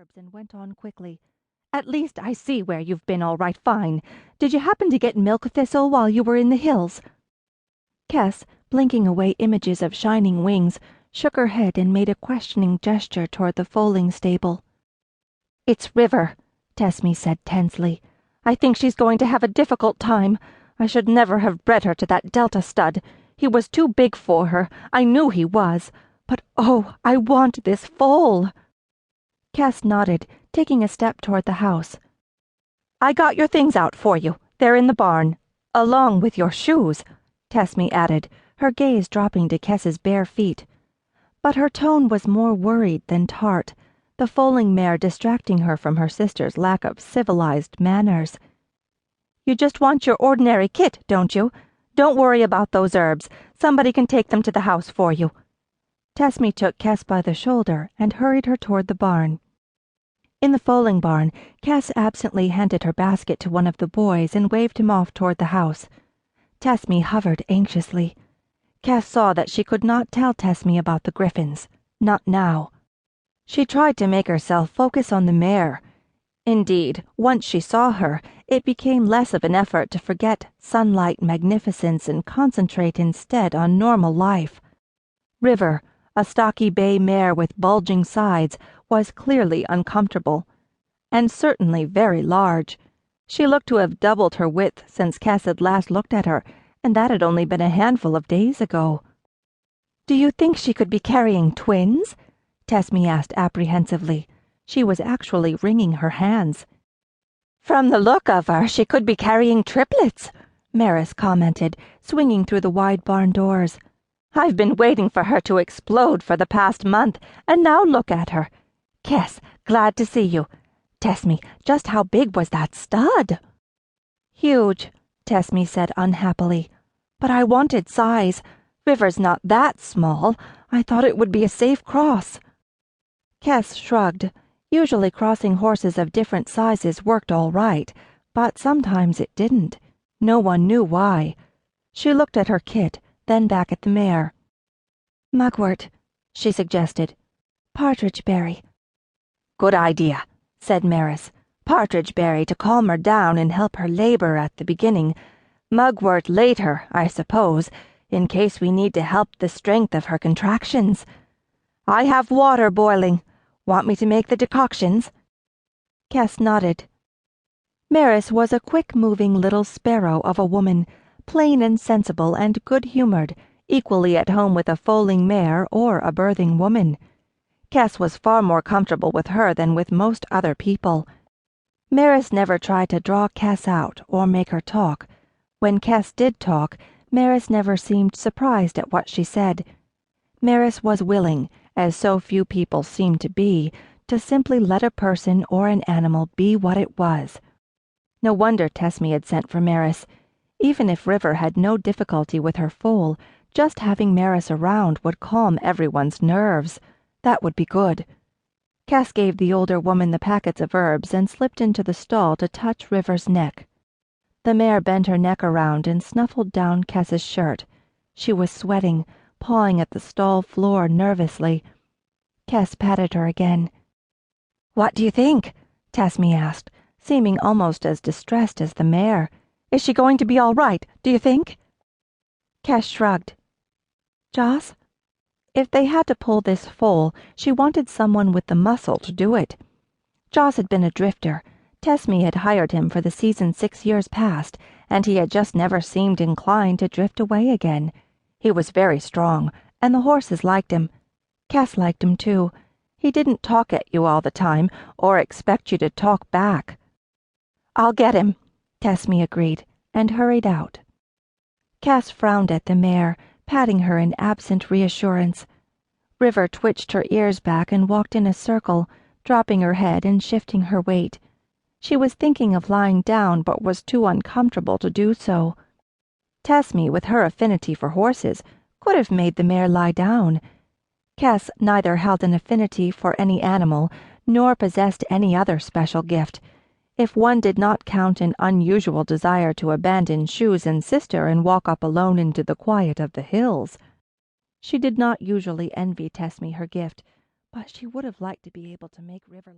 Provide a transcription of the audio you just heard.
herbs and went on quickly. "At least I see where you've been all right, fine. Did you happen to get milk thistle while you were in the hills?" Kes, blinking away images of shining wings, shook her head and made a questioning gesture toward the foaling stable. "It's River," Tessme said tensely. "I think she's going to have a difficult time. I should never have bred her to that Delta stud. He was too big for her. I knew he was. But oh, I want this foal." Kes nodded, taking a step toward the house. "I got your things out for you. They're in the barn. Along with your shoes," Tessme added, her gaze dropping to Kes's bare feet. But her tone was more worried than tart, the foaling mare distracting her from her sister's lack of civilized manners. "You just want your ordinary kit, don't you? Don't worry about those herbs. Somebody can take them to the house for you." Tessme took Kes by the shoulder and hurried her toward the barn. In the foaling barn, Kes absently handed her basket to one of the boys and waved him off toward the house. Tessme hovered anxiously. Kes saw that she could not tell Tessme about the Griffins. Not now. She tried to make herself focus on the mare. Indeed, once she saw her, it became less of an effort to forget sunlight magnificence and concentrate instead on normal life. River, a stocky bay mare with bulging sides, was clearly uncomfortable, and certainly very large. She looked to have doubled her width since Kes had last looked at her, and that had only been a handful of days ago. "Do you think she could be carrying twins?" Tessme asked apprehensively. She was actually wringing her hands. "From the look of her, she could be carrying triplets," Maris commented, swinging through the wide barn doors. "I've been waiting for her to explode for the past month, and now look at her. Kes, glad to see you. Tessme, just how big was that stud?" "Huge," Tessme said unhappily. "But I wanted size. River's not that small. I thought it would be a safe cross." Kes shrugged. Usually crossing horses of different sizes worked all right, but sometimes it didn't. No one knew why. She looked at her kit, then back at the mare. "Mugwort," she suggested. "Partridge berry." "Good idea," said Maris. "Partridge berry to calm her down and help her labor at the beginning. Mugwort later, I suppose, in case we need to help the strength of her contractions. I have water boiling. Want me to make the decoctions?" Kes nodded. Maris was a quick-moving little sparrow of a woman, plain and sensible and good-humored, equally at home with a foaling mare or a birthing woman. Kes was far more comfortable with her than with most other people. Maris never tried to draw Kes out or make her talk. When Kes did talk, Maris never seemed surprised at what she said. Maris was willing, as so few people seem to be, to simply let a person or an animal be what it was. No wonder Tessme had sent for Maris. Even if River had no difficulty with her foal, just having Maris around would calm everyone's nerves. That would be good. Kes gave the older woman the packets of herbs and slipped into the stall to touch River's neck. The mare bent her neck around and snuffled down Kes's shirt. She was sweating, pawing at the stall floor nervously. Kes patted her again. "What do you think?" Tessme asked, seeming almost as distressed as the mare. "Is she going to be all right, do you think?" Kes shrugged. "Joss?" If they had to pull this foal, she wanted someone with the muscle to do it. Joss had been a drifter. Tessme had hired him for the season 6 years past, and he had just never seemed inclined to drift away again. He was very strong, and the horses liked him. Kes liked him too. He didn't talk at you all the time, or expect you to talk back. "I'll get him," Tessme agreed, and hurried out. Kes frowned at the mare, patting her in absent reassurance. River twitched her ears back and walked in a circle, dropping her head and shifting her weight. She was thinking of lying down, but was too uncomfortable to do so. Tessme, with her affinity for horses, could have made the mare lie down. Kes neither held an affinity for any animal, nor possessed any other special gift, if one did not count an unusual desire to abandon shoes and sister and walk up alone into the quiet of the hills. She did not usually envy Tessme her gift, but she would have liked to be able to make River